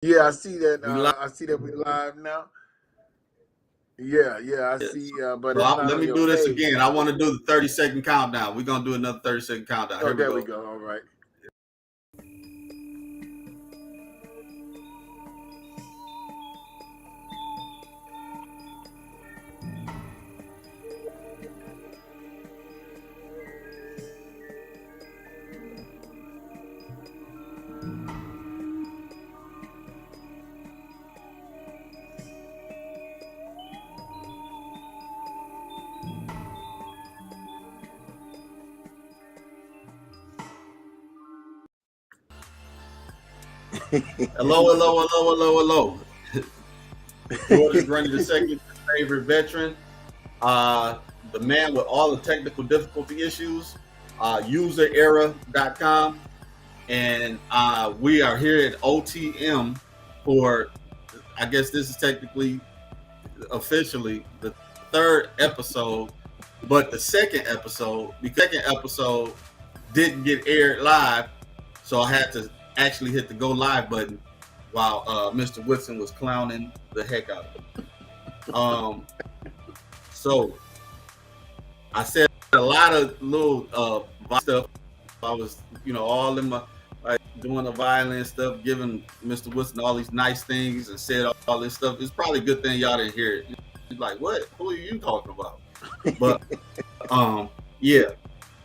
Yeah, I see that. We live. I see that we live now. Yeah, yeah, I Yes. see. But So it's not let on me your do this page. again. I want to do the 30-second countdown. We're gonna do another 30-second countdown. Oh, Here we there we go. go. All right. Hello, hello, hello, hello, hello. Jordan Grundy the second, favorite veteran, the man with all the technical difficulty issues, userera.com. And we are here at OTM for, I guess this is technically, officially, the third episode, but the second episode, didn't get aired live, so I had to actually hit the go live button while Mr. Woodson was clowning the heck out of it. So I said a lot of little stuff. I was, all in my, like, doing the violin stuff, giving Mr. Woodson all these nice things, and said all this stuff. It's probably a good thing y'all didn't hear it. He's like, "What? Who are you talking about?" But yeah.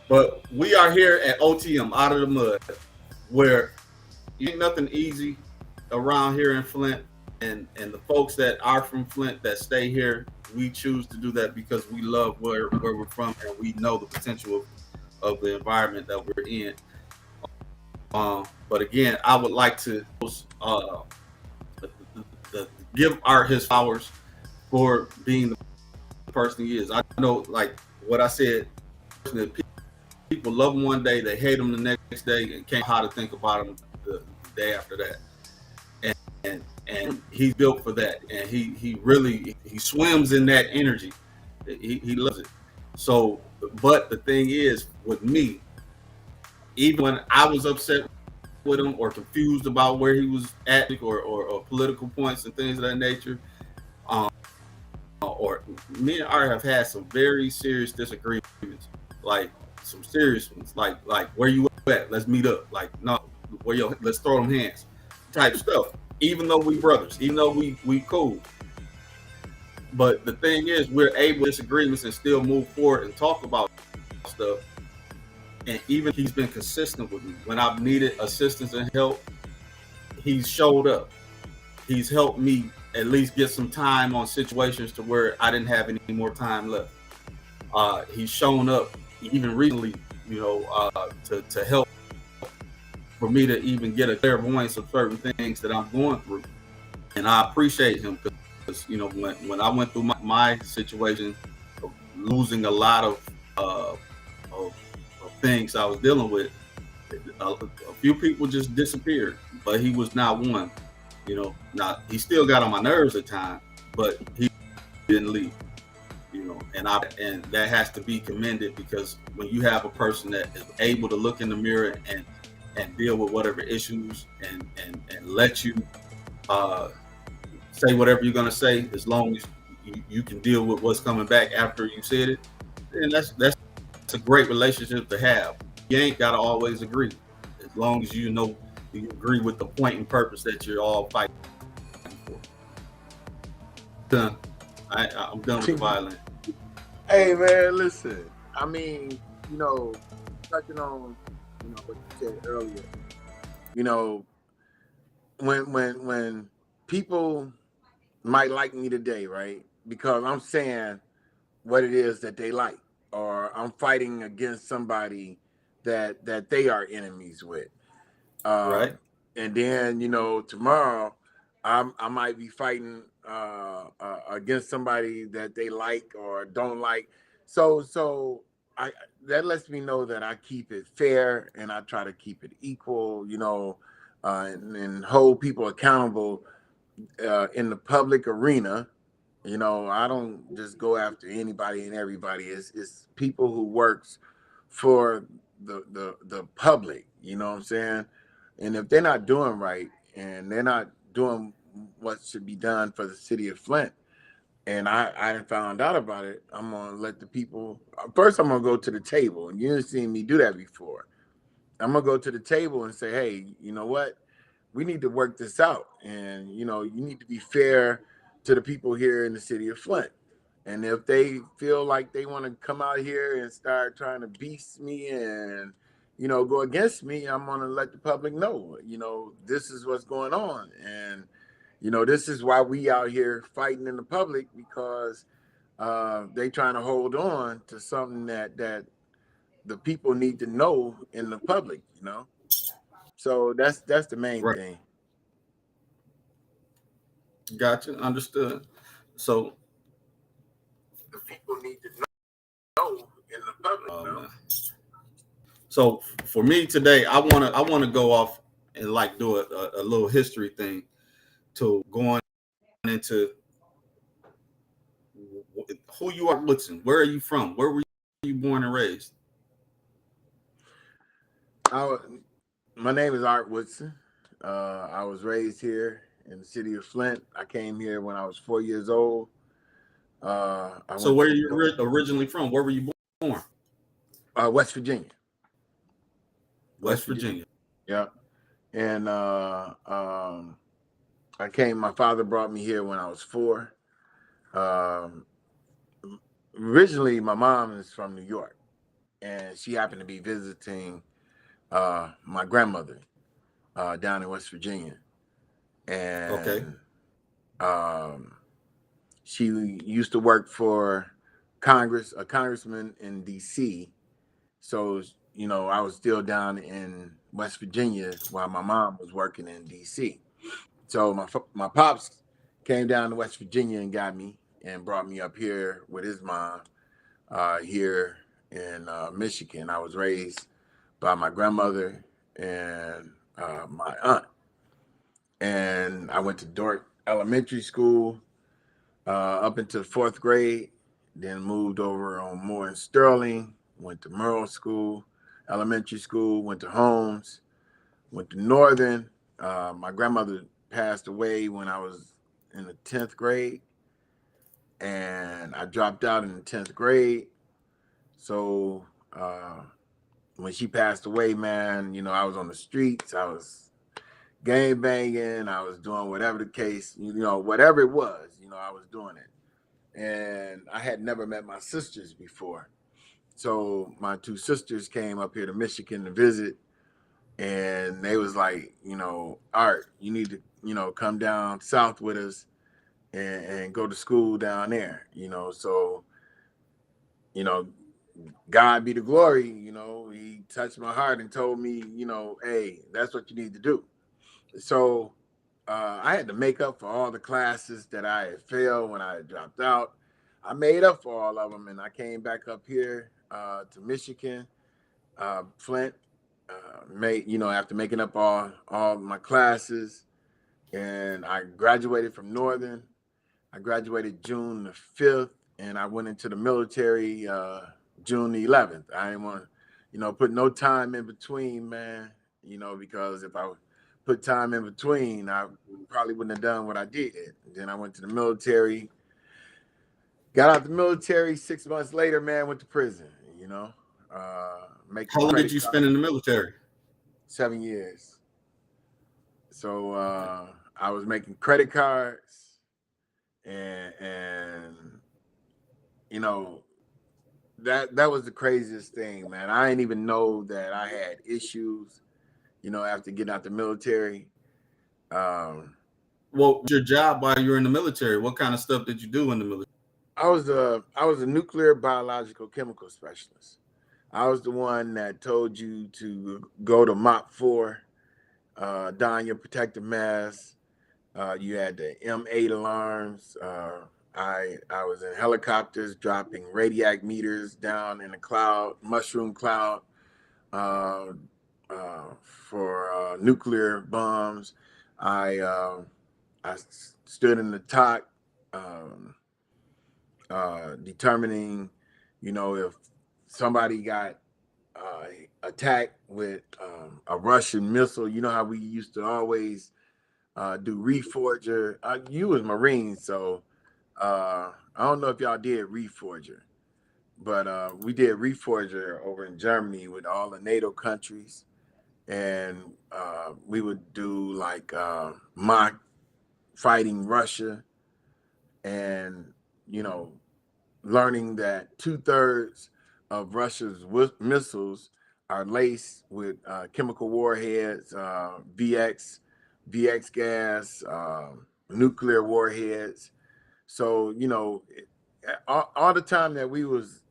But we are here at OTM, out of the mud, where ain't nothing easy around here in Flint, and the folks that are from Flint that stay here, we choose to do that because we love where we're from, and we know the potential of the environment that we're in. But again, I would like to give Art his flowers for being the person he is. I know, like what I said, people love him one day, they hate him the next day, and can't how to think about him the day after that. And he's built for that, and he really he swims in that energy. He loves it. So, but the thing is, with me, even when I was upset with him or confused about where he was at, or political points and things of that nature, um, or me and Art have had some very serious disagreements, like some serious ones, like where you at? Let's meet up. Like, no, where you? Let's throw them hands, type stuff. Even though we brothers, even though we cool, but the thing is, we're able to disagreements and still move forward and talk about stuff. And even he's been consistent with me when I've needed assistance and help. He's showed up. He's helped me at least get some time on situations to where I didn't have any more time left. He's shown up even recently, to help for me to even get a clairvoyance of certain things that I'm going through. And I appreciate him because, when I went through my situation of losing a lot of things I was dealing with, a few people just disappeared, but he was not one. Now he still got on my nerves at times, but he didn't leave. And that has to be commended, because when you have a person that is able to look in the mirror and deal with whatever issues and let you say whatever you're gonna say, as long as you can deal with what's coming back after you said it, then that's a great relationship to have. You ain't gotta always agree, as long as you agree with the point and purpose that you're all fighting for. Done. I'm done with the violence. Hey man, listen. I mean, touching on what you said earlier. When people might like me today, right? Because I'm saying what it is that they like, or I'm fighting against somebody that they are enemies with. Right. And then tomorrow I might be fighting against somebody that they like or don't like. So I that lets me know that I keep it fair and I try to keep it equal, and hold people accountable in the public arena. I don't just go after anybody and everybody. It's people who works for the public. You know what I'm saying? And if they're not doing right and they're not doing what should be done for the city of Flint, and I found out about it, I'm gonna let the people first. I'm gonna go to the table, and you've seen me do that before. I'm gonna go to the table and say, hey, you know what? We need to work this out, and you need to be fair to the people here in the city of Flint. And if they feel like they want to come out here and start trying to beast me and go against me, I'm gonna let the public know. This is what's going on, and this is why we out here fighting in the public because they trying to hold on to something that the people need to know in the public. So that's the main Right. thing. Gotcha. Understood. So, The people need to know in the public. man. So for me today, I wanna go off and like do a little history thing to going into who you are. Woodson, where are you from? Where were you born and raised? I, my name is Art Woodson. I was raised here in the city of Flint. I came here when I was 4 years old. I So went where are to you originally from? Where were you born? West Virginia. West West Virginia. Virginia. Yeah. And I came. My father brought me here when I was 4. Um, Originally, my mom is from New York, and she happened to be visiting my grandmother down in West Virginia, Okay. and um, she used to work for Congress, a congressman in D.C. So I was still down in West Virginia while my mom was working in D.C. So my pops came down to West Virginia and got me and brought me up here with his mom here in Michigan. I was raised by my grandmother and my aunt, and I went to Dordt Elementary School up until 4th grade. Then moved over on Moore and Sterling. Went to Merle School, Elementary School. Went to Holmes. Went to Northern. My grandmother passed away when I was in the 10th grade, and I dropped out in the 10th grade. So when she passed away, man, I was on the streets. I was game banging. I was doing whatever the case, whatever it was, I was doing it. And I had never met my sisters before. So my 2 sisters came up here to Michigan to visit, and they was like, Art, you need to, come down south with us and go to school down there. So you know, God be the glory. He touched my heart and told me, hey, that's what you need to do. So I had to make up for all the classes that I had failed when I had dropped out. I made up for all of them, and I came back up here to Michigan, Flint. After making up all my classes, and I graduated from Northern. I graduated June the 5th, and I went into the military June the 11th. I didn't want to, put no time in between, man. Because if I put time in between, I probably wouldn't have done what I did. Then I went to the military, got out the military 6 months later, man, went to prison, making How long did credit you spend card in the military? 7 years. So I was making credit cards, and you know that was the craziest thing, man. I didn't even know that I had issues, after getting out the military. Um, Well, your job while you were in the military? What kind of stuff did you do in the military? I was a nuclear biological chemical specialist. I was the one that told you to go to MOP 4, don your protective mask. You had the M8 alarms. I was in helicopters dropping radiac meters down in the cloud, mushroom cloud, uh, for nuclear bombs. I uh, I stood in the top, um, determining, if somebody got uh, attacked with a Russian missile. You know how we used to always do Reforger. You was Marine, so I don't know if y'all did Reforger, but we did Reforger over in Germany with all the NATO countries, and we would do like mock fighting Russia, and you know, learning that 2/3 of Russia's missiles are laced with chemical warheads, VX gas, nuclear warheads. So all the time that we was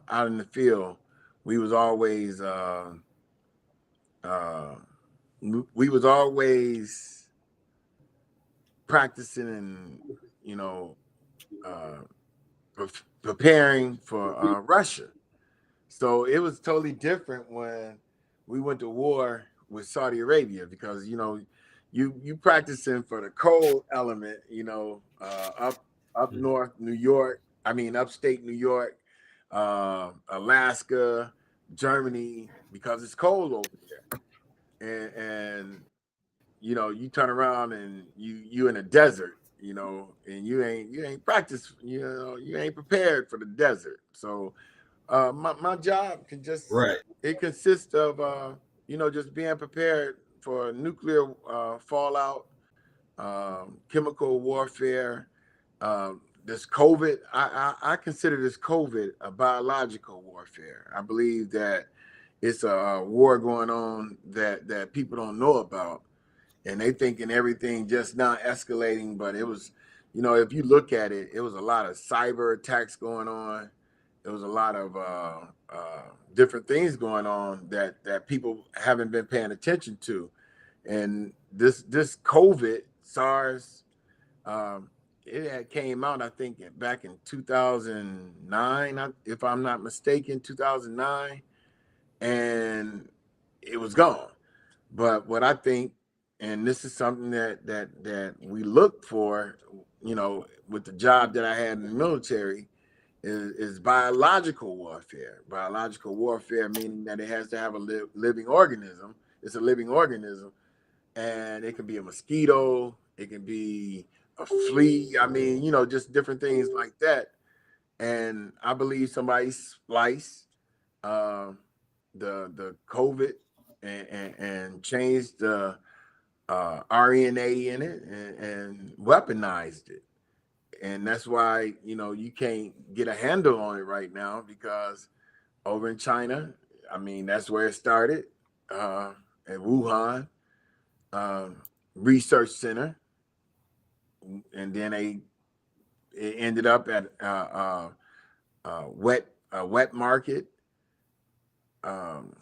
out in the field, we was always uh, we was always practicing and you know uh, preparing for Russia. So it was totally different when we went to war with Saudi Arabia because you practicing for the cold element, up north New York, I mean upstate New York, Alaska, Germany, because it's cold over there, and you turn around and you in a desert, and you ain't practiced, you ain't prepared for the desert. So my job can just Right. it consists of just being prepared for nuclear fallout, chemical warfare. This COVID, I consider this COVID a biological warfare. I believe that it's a war going on that people don't know about, and they thinking everything just now escalating, but it was, if you look at it, it was a lot of cyber attacks going on. There was a lot of different things going on that people haven't been paying attention to, and this COVID SARS, um, it had came out I think back in 2009, if I'm not mistaken, 2009, and it was gone. But what I think, and this is something that we look for, with the job that I had in the military, is biological warfare. Biological warfare meaning that it has to have a living organism. It's a living organism, and it can be a mosquito, it can be a flea. I mean, just different things like that. And I believe somebody spliced uh, the COVID and changed the RNA in it and weaponized it. And that's why you can't get a handle on it right now, because over in China, I mean, that's where it started, uh, in Wuhan um, Research Center, and then it ended up at wet market. Um,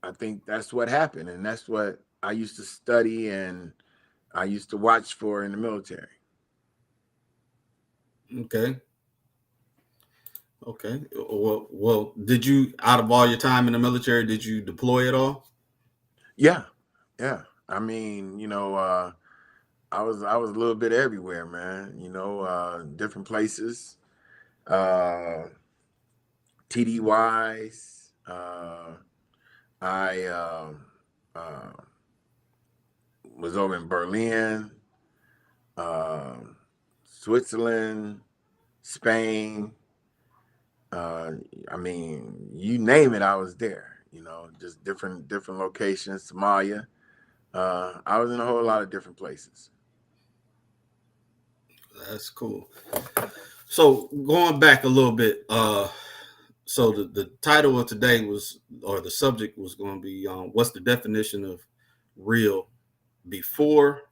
I think that's what happened, and that's what I used to study and I used to watch for in the military. Okay. Okay. Well, did you, out of all your time in the military, did you deploy at all? Yeah, yeah. I mean, I was a little bit everywhere, man. Different places, uh, TDYs. I uh, was over in Berlin, um, Switzerland, Spain. Uh, I mean, you name it, I was there. Just different locations. Somalia. I was in a whole lot of different places. That's cool. So going back a little bit, so the title of today was, or the subject was going to be, what's the definition of real before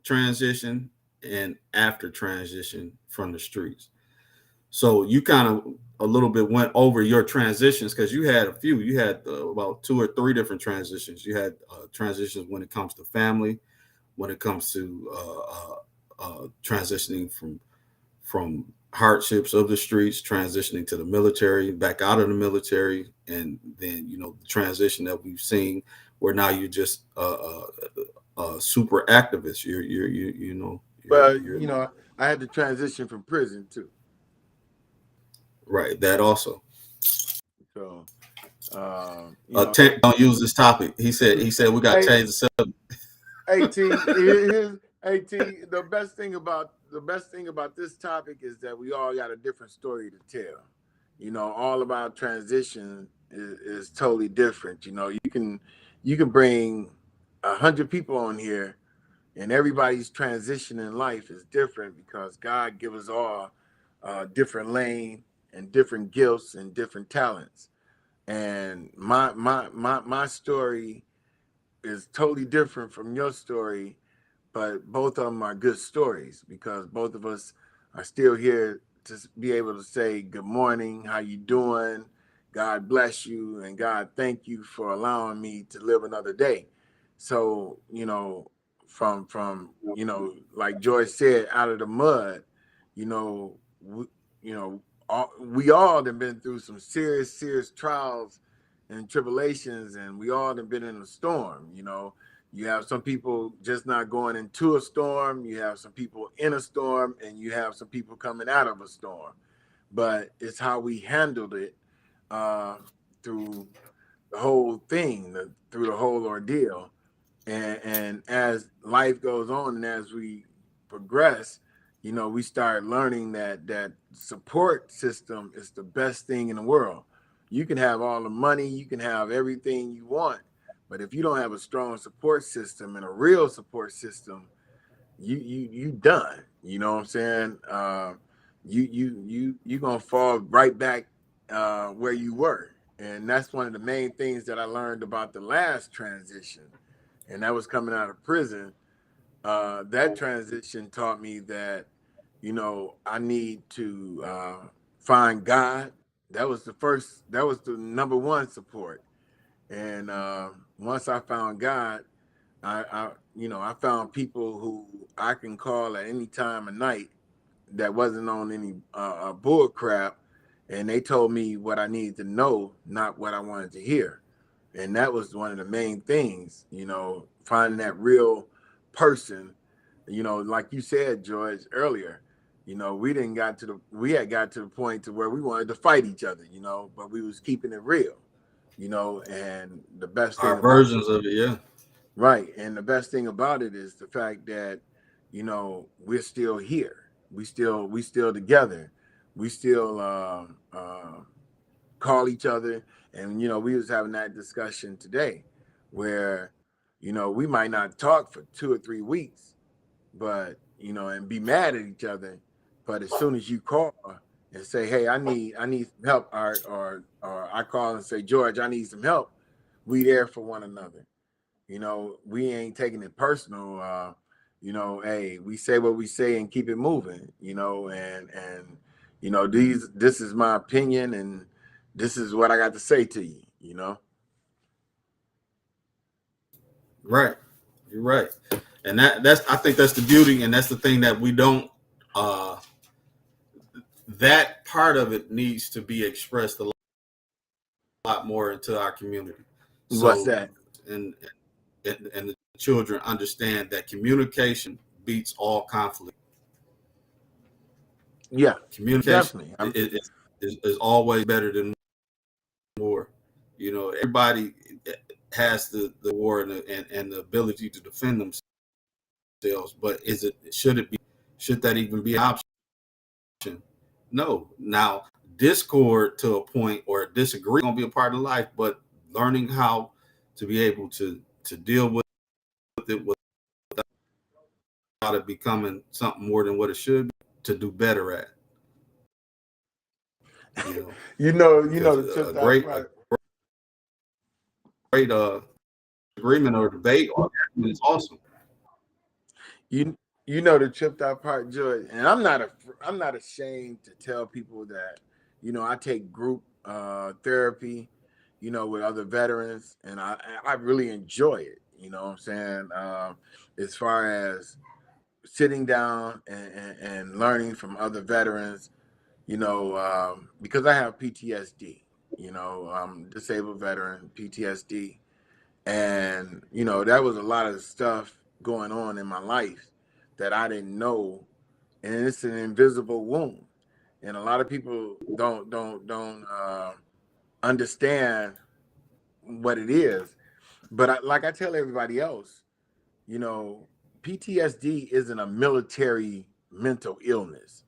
transition and after transition from the streets. So you kind of a little bit went over your transitions, because you had a few. You had about two or three different transitions. You had transitions when it comes to family, when it comes to transitioning from hardships of the streets, transitioning to the military, back out of the military, and then the transition that we've seen, where now you're just super activist. But You're I had to transition from prison too. right. That also. So, you know, Don't use this topic. He said we got to hey, change the subject. At here's At the best thing about this topic is that we all got a different story to tell. All about transition is totally different. You can bring 100 people on here, and everybody's transition in life is different because God gives us all different lane and different gifts and different talents. And my story is totally different from your story, but both of them are good stories because both of us are still here to be able to say good morning, how you doing, God bless you, and God thank you for allowing me to live another day. So from like George said, out of the mud, you know we, we all have been through some serious trials and tribulations, and we all have been in a storm. You have some people just not going into a storm. You have some people in a storm, and you have some people coming out of a storm. But it's how we handled it uh, through the whole thing, through the whole ordeal. And as life goes on and as we progress, we start learning that support system is the best thing in the world. You can have all the money, you can have everything you want, but if you don't have a strong support system and a real support system, you done. You know what I'm saying? You gonna fall right back where you were, and that's one of the main things that I learned about the last transition, and that was coming out of prison. That transition taught me that I need to find God. That was the number one support. And once I found God, I found people who I can call at any time of night that wasn't on any bull crap, and they told me what I needed to know, not what I wanted to hear. And that was one of the main things, finding that real person. Like you said, George, earlier, we had got to the point to where we wanted to fight each other, but we was keeping it real, and the best thing Our about versions of it, yeah. Right. And the best thing about it is the fact that, we're still here. We still together. We still call each other. And, we was having that discussion today where, we might not talk for 2 or 3 weeks, but, and be mad at each other. But as soon as you call and say, hey, I need some help, or I call and say, George, I need some help, we there for one another. We ain't taking it personal. Hey, we say what we say and keep it moving. And this is my opinion, and this is what I got to say to you. Right. You're right. And that's I think that's the beauty, and that's the thing that we don't uh that part of it needs to be expressed a lot more into our community. What's So that? and the children understand that communication beats all conflict. Yeah, Communication definitely. is always better than war. Everybody has the war and the ability to defend themselves, but should that even be an option? No. Now, discord to a point or disagree gonna be a part of life, but learning how to be able to deal with it without it becoming something more than what it should be, to do better at. You know, because The a tripped out great a part. great agreement or debate or argument is awesome. You the tripped out part, George. And I'm not ashamed to tell people that I take group therapy, with other veterans, and I really enjoy it. You know what I'm saying? As far as sitting down and learning from other veterans, because I have PTSD. I'm a disabled veteran, PTSD, and that was a lot of stuff going on in my life that I didn't know, and it's an invisible wound, and a lot of people don't understand what it is. But like I tell everybody else, you know, PTSD isn't a military mental illness.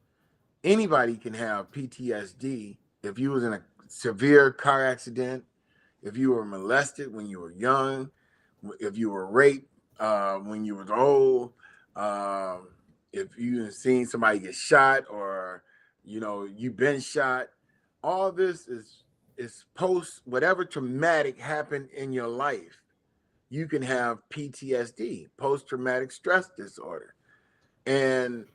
Anybody can have PTSD if you was in a severe car accident, if you were molested when you were young, if you were raped when you was old, um, if you seen somebody get shot, or you've been shot. All this is post whatever traumatic happened in your life. You can have PTSD, post traumatic stress disorder. And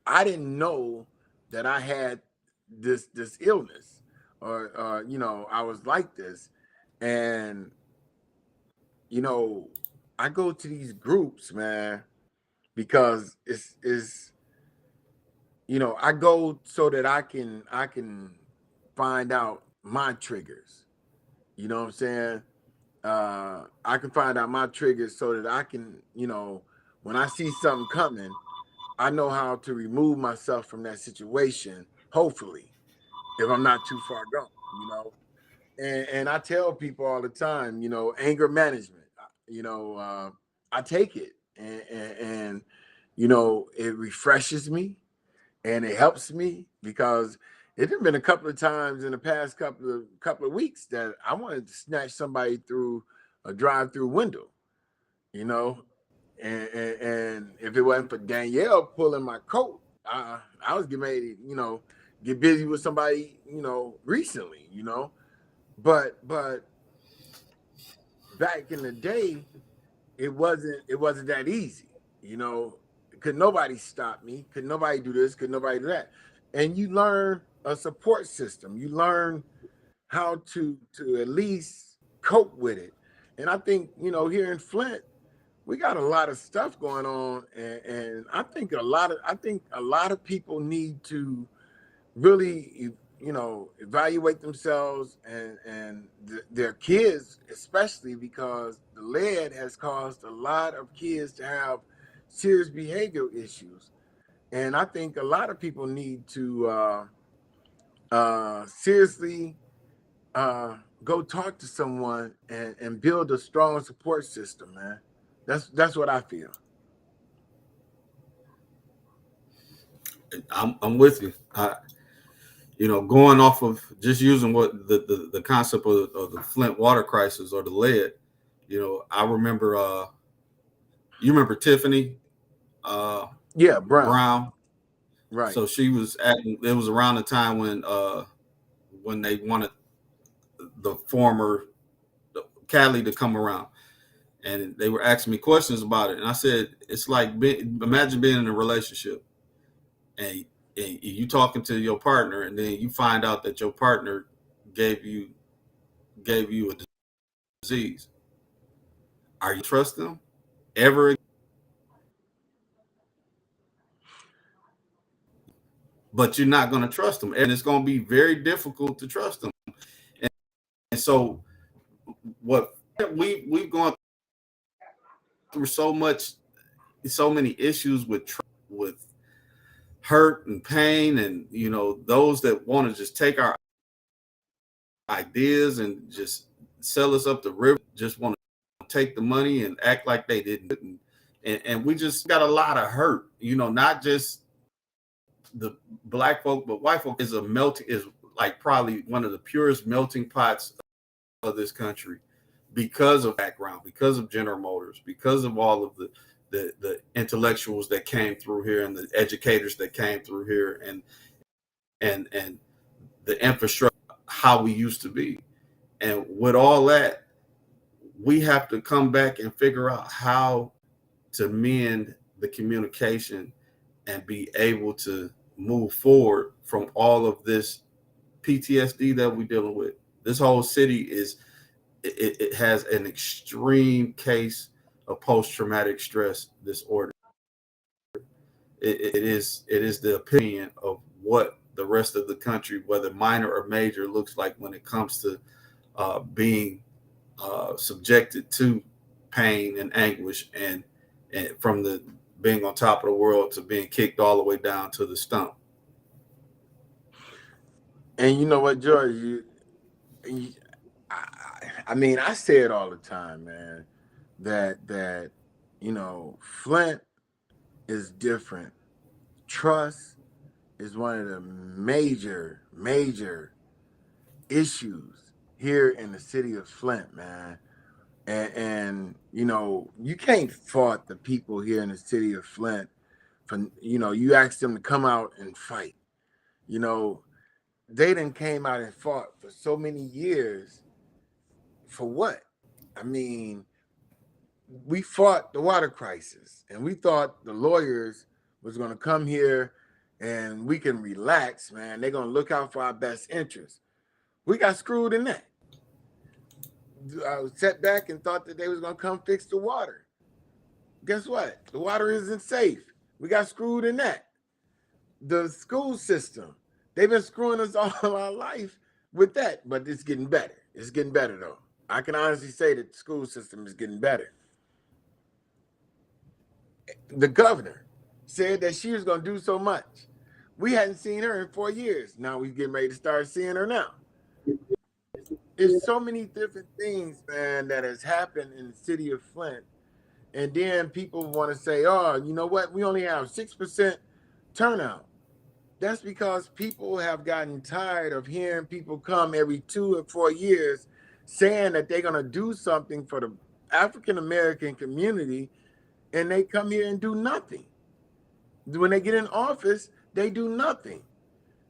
I didn't know that I had this illness, or I was like this. And you know I go to these groups, man, because it's I go so that I can find out my triggers. You know what I'm saying? I can find out my triggers so that I can, when I see something coming, I know how to remove myself from that situation, hopefully, if I'm not too far gone. And I tell people all the time, anger management. I take it, and it refreshes me, and it helps me, because it has been a couple of times in the past couple of weeks that I wanted to snatch somebody through a drive-through window, you know, and if it wasn't for Danielle pulling my coat, I was getting ready to, get busy with somebody, recently, but back in the day, it wasn't that easy, you know. Could nobody stop me? Could nobody do this? Could nobody do that? And you learn a support system. You learn how to at least cope with it. And I think, here in Flint, we got a lot of stuff going on, and I think a lot of people need to really evaluate themselves, and their kids, especially because the lead has caused a lot of kids to have serious behavioral issues. And I think a lot of people need to seriously go talk to someone, and build a strong support system, man. That's what I feel. I'm with you. Going off of just using what the concept of the Flint water crisis or the lead. I remember. You remember Tiffany Yeah, Brown. Brown? Right. So she was at. It was around the time when they wanted the former Cali to come around, and they were asking me questions about it, and I said it's like imagine being in a relationship, and, and you talking to your partner, and then you find out that your partner gave you a disease. Are you trust them ever? But you're not going to trust them, and it's going to be very difficult to trust them. And so, what we've gone through so many issues with hurt and pain, and those that want to just take our ideas and just sell us up the river, just want to take the money and act like they didn't. And we just got a lot of hurt, not just the black folk, but white folk is like probably one of the purest melting pots of this country, because of background, because of General Motors, because of all of the intellectuals that came through here, and the educators that came through here, and the infrastructure, how we used to be. And with all that, we have to come back and figure out how to mend the communication and be able to move forward from all of this PTSD that we're dealing with. This whole city it has an extreme case of post-traumatic stress disorder. It is the opinion of what the rest of the country, whether minor or major, looks like when it comes to being subjected to pain and anguish, and from the being on top of the world to being kicked all the way down to the stump. And you know what, George? I mean, I say it all the time, man. That Flint is different. Trust is one of the major issues here in the city of Flint, man. And you can't fault the people here in the city of Flint for, you ask them to come out and fight. You know, they done came out and fought for so many years for what? I mean, we fought the water crisis and we thought the lawyers was going to come here and we can relax, man. They're going to look out for our best interests. We got screwed in that. I sat back and thought that they was going to come fix the water. Guess what? The water isn't safe. We got screwed in that. The school system, they've been screwing us all our life with that, but it's getting better. It's getting better though. I can honestly say that the school system is getting better. The governor said that she was going to do so much. We hadn't seen her in 4 years. Now we're getting ready to start seeing her now. There's so many different things, man, that has happened in the city of Flint. And then people want to say, oh, you know what? We only have 6% turnout. That's because people have gotten tired of hearing people come every 2 or 4 years saying that they're going to do something for the African American community, and they come here and do nothing. When they get in office, they do nothing.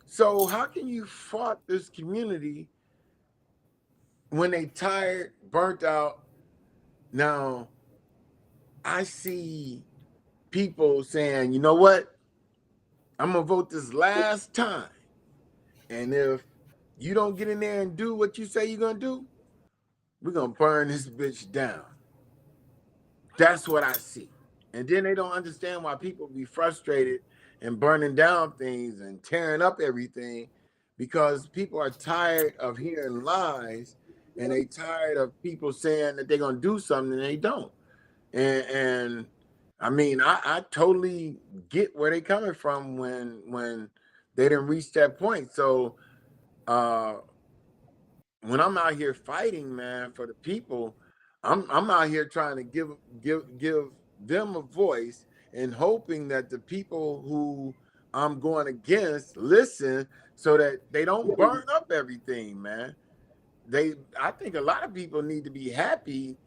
So how can you fault this community when they tired, burnt out? Now, I see people saying, you know what? I'm going to vote this last time. And if you don't get in there and do what you say you're going to do, we're going to burn this bitch down. That's what I see. And then they don't understand why people be frustrated and burning down things and tearing up everything, because people are tired of hearing lies and they tired of people saying that they're going to do something and they don't. And I mean, I totally get where they coming from when they didn't reach that point. So when I'm out here fighting, man, for the people, I'm out here trying to give them a voice and hoping that the people who I'm going against listen so that they don't burn up everything, man. I think a lot of people need to be happy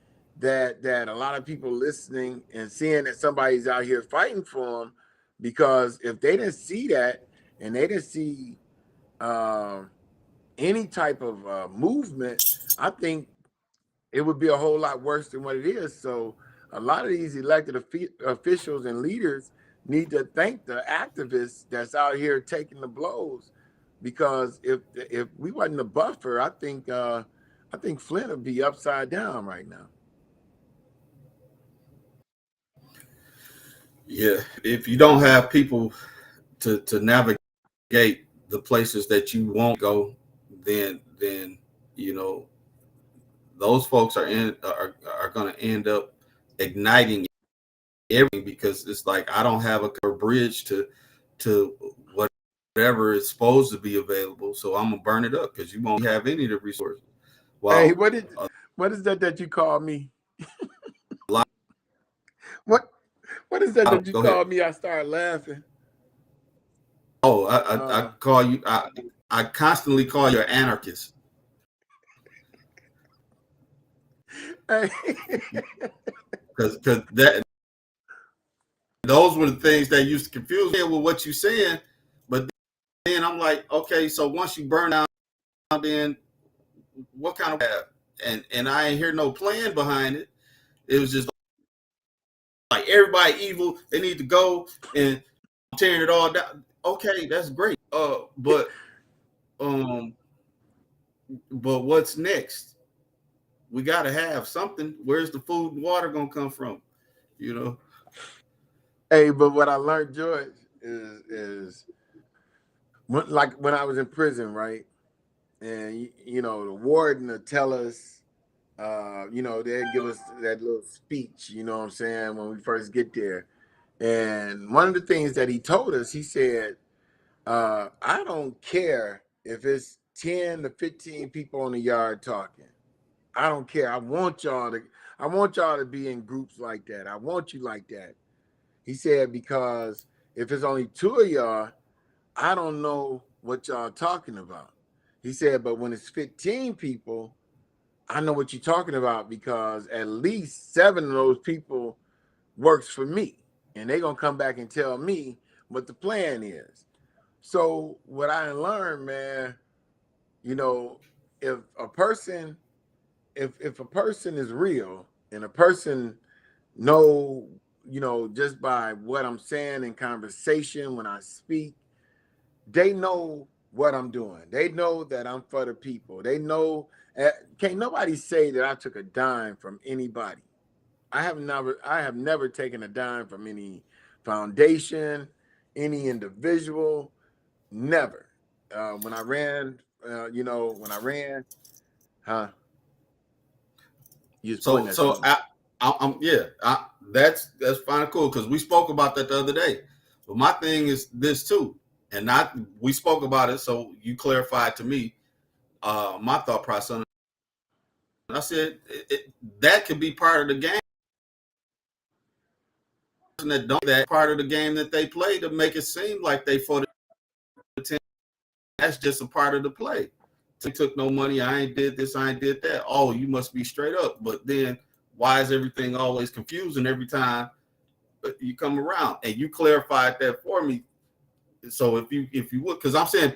that a lot of people listening and seeing that somebody's out here fighting for them, because if they didn't see that and they didn't see any type of movement, I think it would be a whole lot worse than what it is. So a lot of these elected officials and leaders need to thank the activists that's out here taking the blows, because if we wasn't a buffer, I think Flint would be upside down right now. Yeah, if you don't have people to navigate the places that you won't go, then you know those folks are going to end up igniting everything, because it's like I don't have a bridge to whatever is supposed to be available, so I'm gonna burn it up because you won't have any of the resources. Hey, While what is that you call me? a lot, What what is that you go ahead. call me? I start laughing. Oh, I Uh, call you. I constantly call you an anarchist hey, because that those were the things that used to confuse me with what you're saying. But then I'm like, okay, so once you burn out, then what kind of and I ain't hear no plan behind it. It was just like everybody evil. They need to go and tearing it all down. Okay, that's great. Um, but what's next? We got to have something. Where's the food and water gonna come from? You know. hey, but what I learned, George, is when I was in prison, right? And the warden would tell us, they'd give us that little speech, you know what I'm saying, when we first get there. And one of the things that he told us, he said, I don't care if it's 10 to 15 people on the yard talking. I don't care. I want y'all to be in groups like that. I want you like that. He said, because if it's only two of y'all, I don't know what y'all talking about. He said, but when it's 15 people, I know what you're talking about, because at least 7 of those people works for me. And they're gonna come back and tell me what the plan is. So what I learned, man, you know, if a person if a person is real, and a person know, just by what I'm saying in conversation when I speak, they know what I'm doing. They know that I'm for the people. They know. Can't nobody say that I took a dime from anybody. I have never taken a dime from any foundation, any individual. Never. When I ran, when I ran, huh? You was pointing So at so something. I'm yeah, that's fine and cool because we spoke about that the other day. But my thing is this too, and not we spoke about it, so you clarified to me my thought process. I said that could be part of the game. That don't that part of the game that they play to make it seem like they for the team. That's just a part of the play. They took no money. I ain't did this. I ain't did that. Oh, you must be straight up. But then why is everything always confusing every time you come around? And you clarified that for me. So if you would, because I'm saying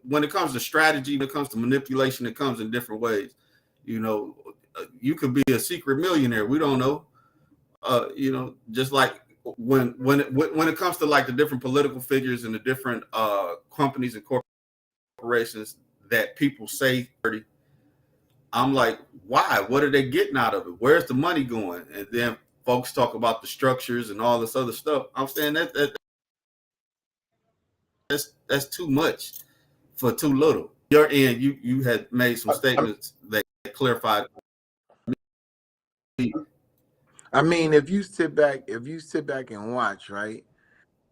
when it comes to strategy, when it comes to manipulation, it comes in different ways. You know, you could be a secret millionaire. We don't know. Just like when it comes to like the different political figures and the different companies and corporations that people say, I'm like, why? What are they getting out of it? Where's the money going? And then folks talk about the structures and all this other stuff. I'm saying that's too much for too little. Your end, you had made some I, statements that clarified. I mean, if you sit back and watch, right,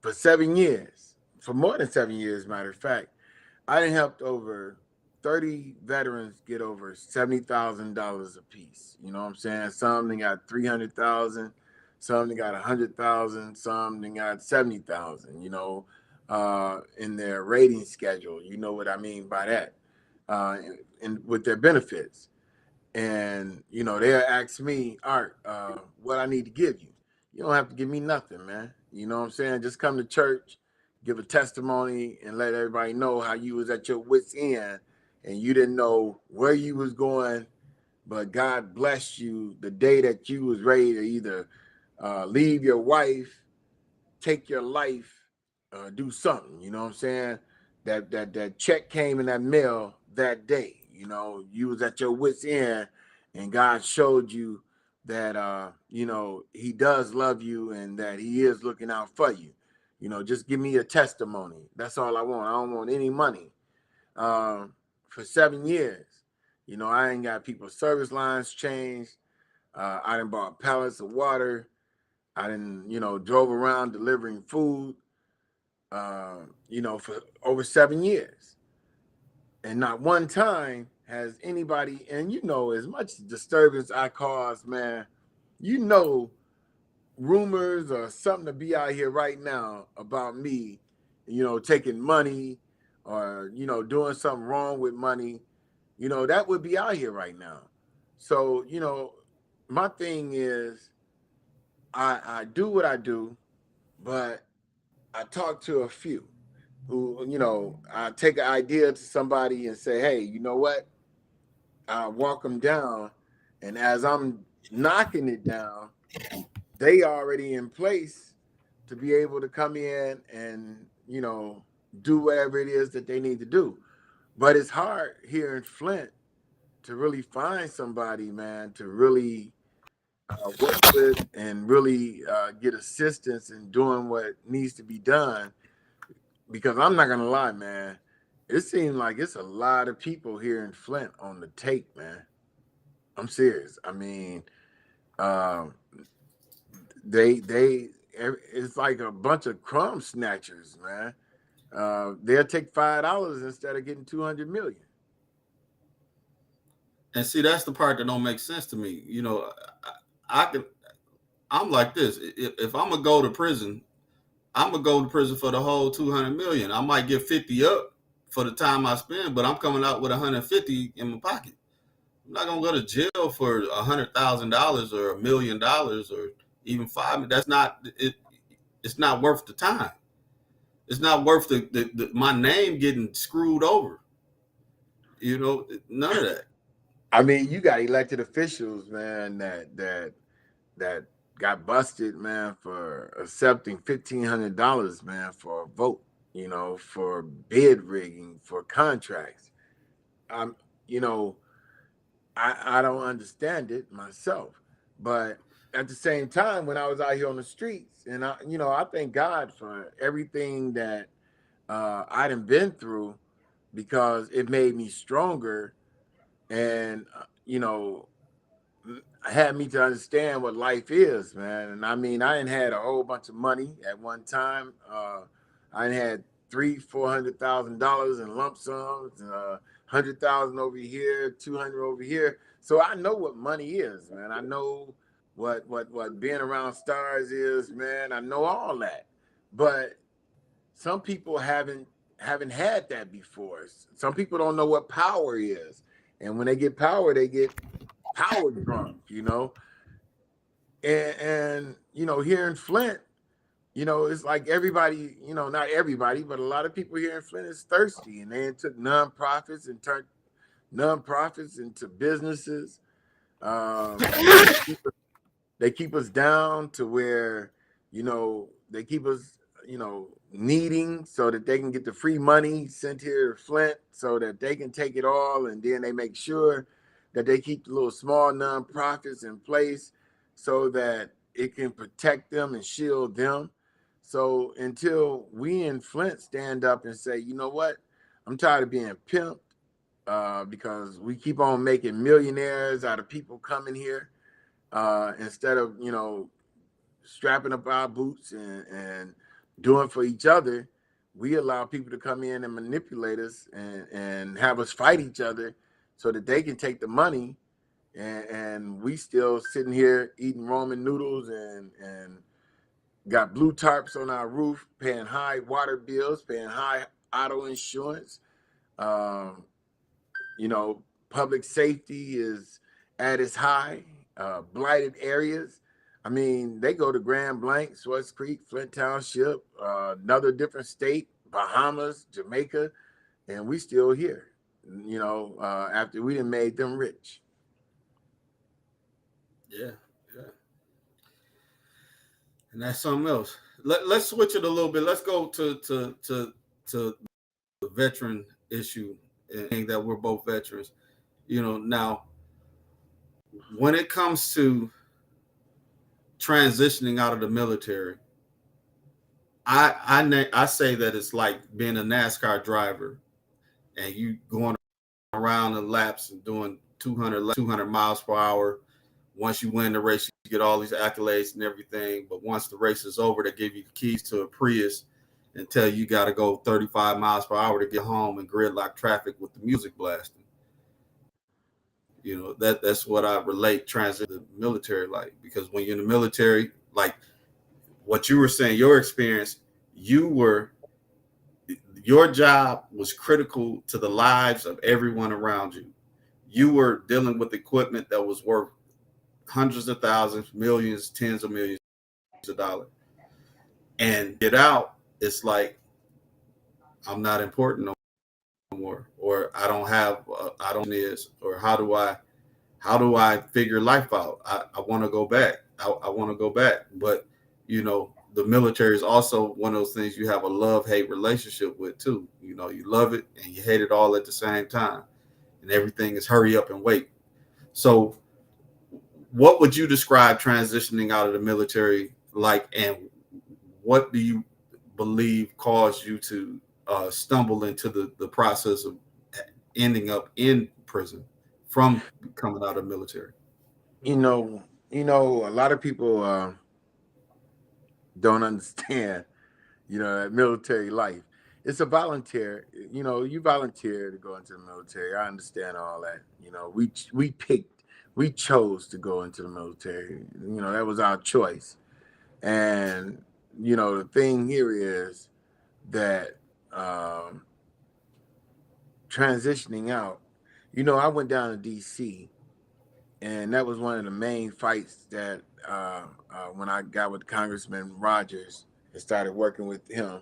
for 7 years, for more than 7 years, matter of fact, I done helped over 30 veterans get over $70,000 a piece. You know what I'm saying? Some they got 300,000, some they got 100,000, some they got 70,000. In their rating schedule. You know what I mean by that? And with their benefits, and they'll ask me, Art, what I need to give you. You don't have to give me nothing, man. You know what I'm saying? Just come to church, give a testimony, and let everybody know how you was at your wits end, and you didn't know where you was going, but God blessed you the day that you was ready to either leave your wife, take your life, do something. You know what I'm saying? That check came in that mail that day. You was at your wits end, and God showed you that He does love you and that He is looking out for you. Just give me a testimony. That's all I want. I don't want any money. For 7 years, I ain't got people's service lines changed. I done bought pallets of water. I didn't, drove around delivering food, for over 7 years. And not one time has anybody, and as much disturbance I caused, man, you know, rumors or something to be out here right now about me, taking money or, doing something wrong with money, that would be out here right now. So, my thing is, I do what I do, but I talk to a few who, I take an idea to somebody and say, hey, you know what? I walk them down. And as I'm knocking it down, they already in place to be able to come in and, do whatever it is that they need to do. But it's hard here in Flint to really find somebody, man, to really work with and really get assistance in doing what needs to be done. Because I'm not gonna lie, man, it seems like it's a lot of people here in Flint on the take, man. I'm serious. I mean, um, it's like a bunch of crumb snatchers, man. They'll take $5 instead of getting 200 million. And see, that's the part that don't make sense to me. I can. I'm like this. If I'm gonna go to prison, I'm gonna go to prison for the whole 200 million. I might get 50 up for the time I spend, but I'm coming out with 150 in my pocket. I'm not gonna go to jail for $100,000 or $1 million or even five. That's not it. It's not worth the time. It's not worth my name getting screwed over. None of that. I mean, you got elected officials, man, that got busted, man, for accepting $1,500, man, for a vote, for bid rigging, for contracts. I'm, you know, I don't understand it myself, but at the same time, when I was out here on the streets, and I thank God for everything that I done been through, because it made me stronger, and had me to understand what life is, man. And I mean, I ain't had a whole bunch of money at one time. I had $300,000-$400,000 in lump sums, 100,000 over here, 200 over here. So I know what money is, man. I know what being around stars is, man. I know all that, but some people haven't had that before. Some people don't know what power is, and when they get power, they get power drunk. And here in Flint, it's like everybody, not everybody, but a lot of people here in Flint is thirsty, and they took nonprofits and turned nonprofits into businesses. They keep us down to where, they keep us, needing, so that they can get the free money sent here to Flint, so that they can take it all, and then they make sure that they keep the little small nonprofits in place so that it can protect them and shield them. So until we in Flint stand up and say, you know what, I'm tired of being pimped, because we keep on making millionaires out of people coming here, instead of strapping up our boots and doing for each other. We allow people to come in and manipulate us, and have us fight each other so that they can take the money, and we still sitting here eating ramen noodles, and got blue tarps on our roof, paying high water bills, paying high auto insurance. Um, you know, Public safety is at its high. Blighted areas. I mean, they go to Grand Blanc, Swartz Creek, Flint Township, another different state, Bahamas, Jamaica, and we still here. After we done made them rich. Yeah, yeah, and that's something else. Let's switch it a little bit. Let's go to the veteran issue, and that we're both veterans. Now when it comes to transitioning out of the military, I say that it's like being a NASCAR driver, and you going around the laps and doing 200 miles per hour. Once you win the race, you get all these accolades and everything. But once the race is over, they give you the keys to a Prius and tell you got to go 35 miles per hour to get home in gridlock traffic with the music blasting. That's what I relate transit to the military like, because when you're in the military, like what you were saying, your experience, your job was critical to the lives of everyone around you. You were dealing with equipment that was worth hundreds of thousands, millions, tens of millions of dollars. And get out, it's like, I'm not important no more, or I don't is, or how do I figure life out? I want to go back. I want to go back. But, the military is also one of those things you have a love-hate relationship with too. You love it and you hate it all at the same time. And everything is hurry up and wait. So what would you describe transitioning out of the military like, and what do you believe caused you to stumble into the process of ending up in prison from coming out of the military? A lot of people don't understand, that military life. it's a volunteer. You know, you volunteer to go into the military. I understand all that. You know, we chose to go into the military. You know, that was our choice. And you know, the thing here is that um, transitioning out. You know, I went down to D.C. and that was one of the main fights that when I got with Congressman Rogers and started working with him.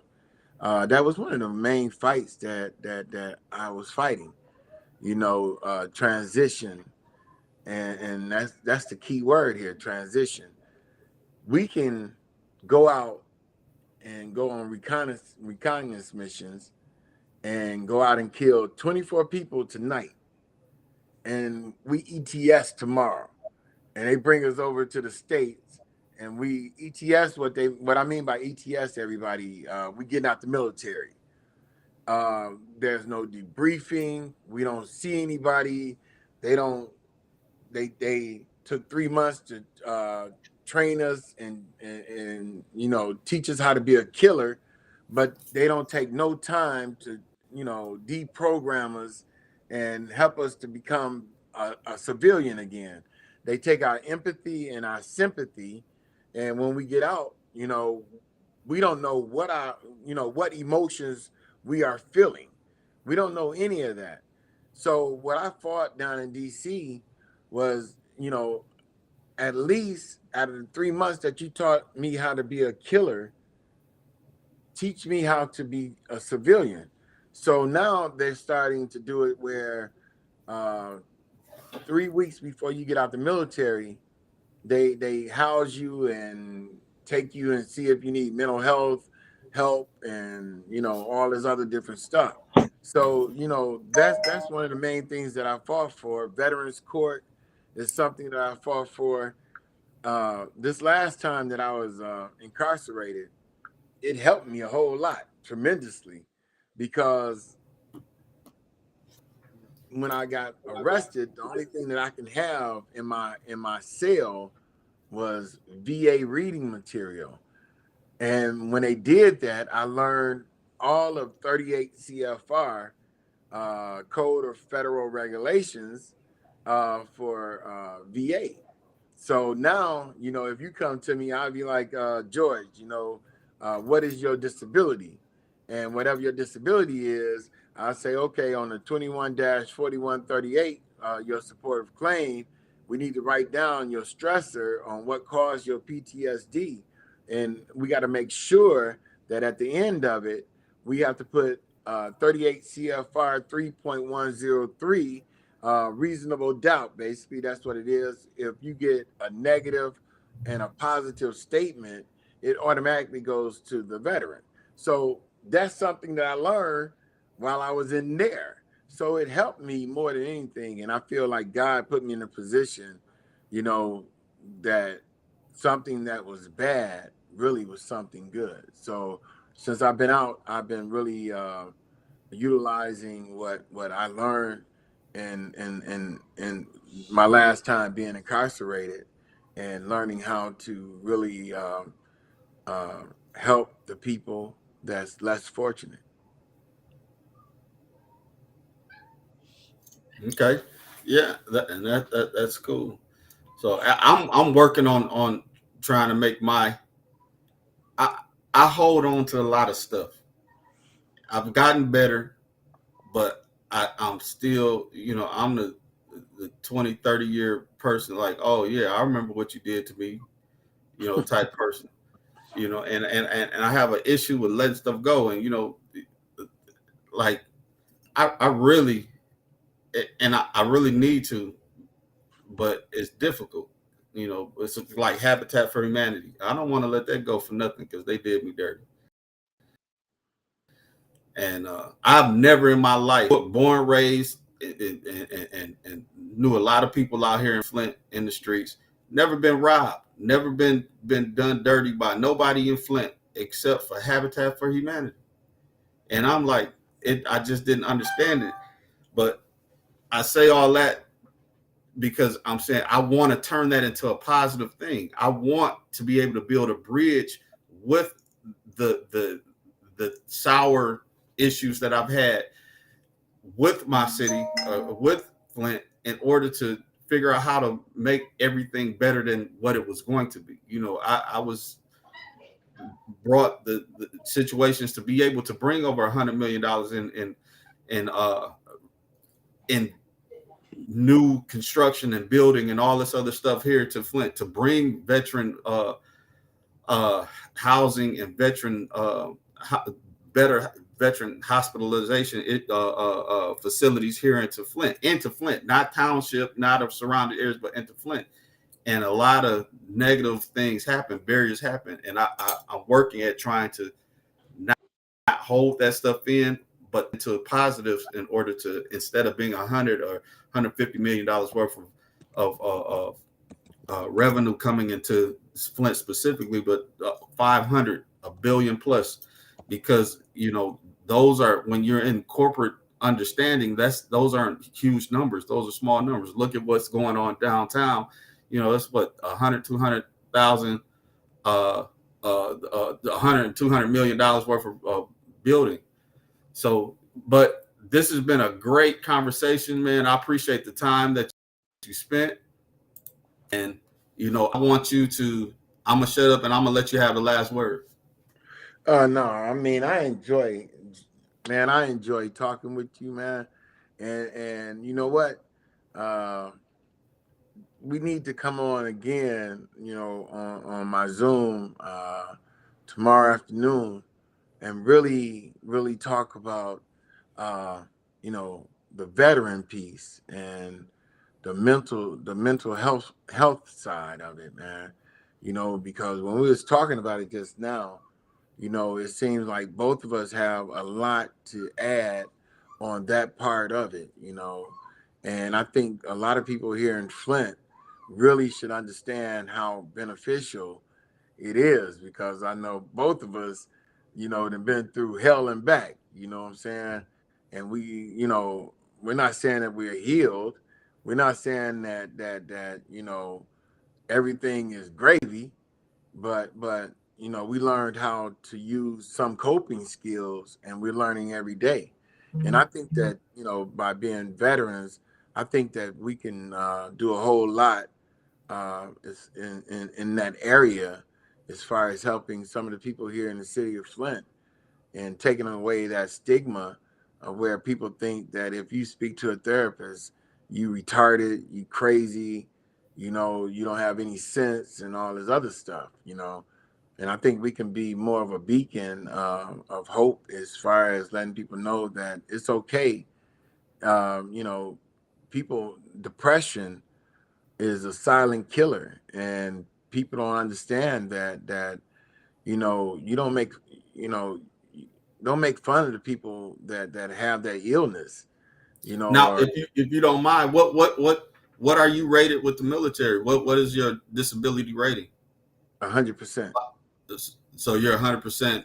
That was one of the main fights that I was fighting. You know, transition, and that's the key word here, transition. We can go out and go on reconnaissance missions and go out and kill 24 people tonight, and we ETS tomorrow, and they bring us over to the states, and we ETS. What I mean by ETS, everybody, we getting out the military. There's no debriefing. We don't see anybody. They don't. They took 3 months to train us and you know teach us how to be a killer, but they don't take no time to deprogram us and help us to become a civilian again. They take our empathy and our sympathy, and when we get out, we don't know what emotions we are feeling. We don't know any of that. So what I fought down in DC was, at least out of the 3 months that you taught me how to be a killer, teach me how to be a civilian. So now they're starting to do it where 3 weeks before you get out the military, they house you and take you and see if you need mental health help and all this other different stuff. So that's one of the main things that I fought for. Veterans Court is something that I fought for. This last time that I was incarcerated, it helped me a whole lot, tremendously, because when I got arrested, the only thing that I can have in my cell was VA reading material. And when they did that, I learned all of 38 CFR, Code of Federal Regulations, for VA. So now, if you come to me, I'll be like, George, what is your disability? And whatever your disability is, I'll say, okay, on the 21-4138, your supportive claim, we need to write down your stressor on what caused your PTSD. And we got to make sure that at the end of it, we have to put 38 CFR 3.103, reasonable doubt. Basically, that's what it is. If you get a negative and a positive statement, it automatically goes to the veteran. So that's something that I learned while I was in there. So it helped me more than anything. And I feel like God put me in a position, that something that was bad really was something good. So since I've been out, I've been really utilizing what I learned in my last time being incarcerated, and learning how to really help the people that's less fortunate. Okay, yeah, that's cool. So I'm working on trying to make my I I hold on to a lot of stuff. I've gotten better, but I'm still, I'm the 20, 30 year person, like, oh yeah, I remember what you did to me, type person, and I have an issue with letting stuff go. And, like I really, and I really need to, but it's difficult. It's like Habitat for Humanity. I don't want to let that go for nothing because they did me dirty. And I've never in my life, born, raised, and knew a lot of people out here in Flint in the streets. Never been robbed. Never been done dirty by nobody in Flint except for Habitat for Humanity. And I'm like, I just didn't understand it. But I say all that because I'm saying I want to turn that into a positive thing. I want to be able to build a bridge with the sour issues that I've had with my city, with Flint, in order to figure out how to make everything better than what it was going to be. You know, I was brought the situations to be able to bring over $100 million in new construction and building and all this other stuff here to Flint, to bring veteran housing and veteran better veteran hospitalization facilities here into Flint, not township, not of surrounding areas, but into Flint. And a lot of negative things happen, barriers happen, and I'm working at trying to not hold that stuff in, but into positives, in order to, instead of being 100 or $150 million worth of revenue coming into Flint specifically, but 500, a billion plus, because you know those are, when you're in corporate understanding, those aren't huge numbers, those are small numbers. Look at what's going on downtown. You know, it's what 100, 200,000, 100 and $200 million worth of building. So, but this has been a great conversation, man. I appreciate the time that you spent. And, you know, I want you to, I'm going to shut up and I'm going to let you have the last word. No, I mean, I enjoy talking with you, man. And you know what? We need to come on again, you know, on my Zoom tomorrow afternoon, and really talk about you know, the veteran piece and the mental health side of it, man. You know, because when we was talking about it just now, you know, it seems like both of us have a lot to add on that part of it, you know. And I think a lot of people here in Flint really should understand how beneficial it is, because I know both of us, you know, have been through hell and back, you know what I'm saying? And we, you know, we're not saying that we're healed. We're not saying that, you know, everything is gravy, but you know, we learned how to use some coping skills, and we're learning every day. And I think that, you know, by being veterans, I think that we can do a whole lot in that area, as far as helping some of the people here in the city of Flint, and taking away that stigma of where people think that if you speak to a therapist, you retarded, you crazy, you know, you don't have any sense and all this other stuff, you know. And I think we can be more of a beacon of hope, as far as letting people know that it's okay. You know, people, depression is a silent killer, and people don't understand that you know, you don't make, you know, don't make fun of the people that have that illness, you know, Now, or if you don't mind, what are you rated with the military? What is your disability rating? 100% So you're 100%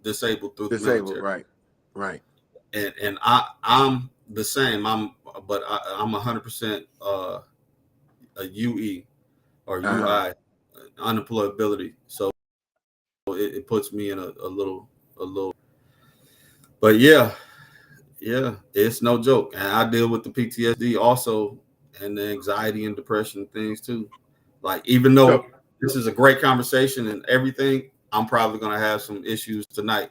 disabled through the disabled, military. right. And I'm the same. I'm 100% a UE or Uh-huh. UI, unemployability. So it puts me in a little. But yeah, it's no joke. And I deal with the PTSD also, and the anxiety and depression things too. Like, even So though this is a great conversation and everything, I'm probably gonna have some issues tonight.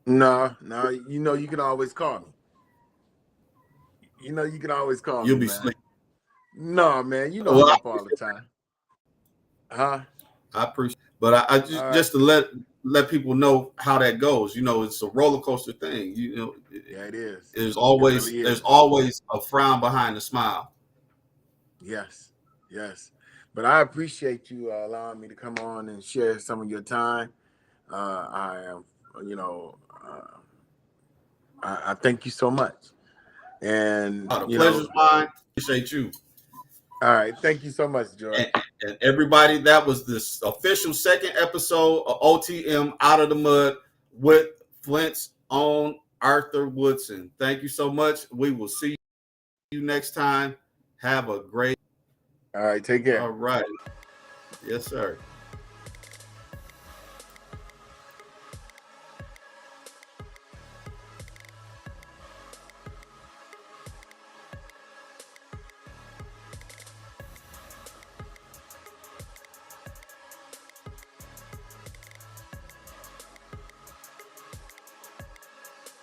no, you know, you can always call me. You know, you can always call You'll me, be man. sleep. No, man, you know Well, I'm up all the time. Huh? I appreciate, but I All right. just to let people know how that goes. You know, it's a roller coaster thing. You know, Yeah, it is. there's It always really there's is. always a frown behind the smile. Yes, yes. But I appreciate you allowing me to come on and share some of your time. I am, you know, I thank you so much. And, The you know, pleasure's mine. Appreciate you. all right. Thank you so much, Joy. And everybody, that was this official second episode of OTM Out of the Mud with Flint's own Arthur Woodson. Thank you so much. We will see you next time. Have a great. All right. Take care. All right. Yes, sir.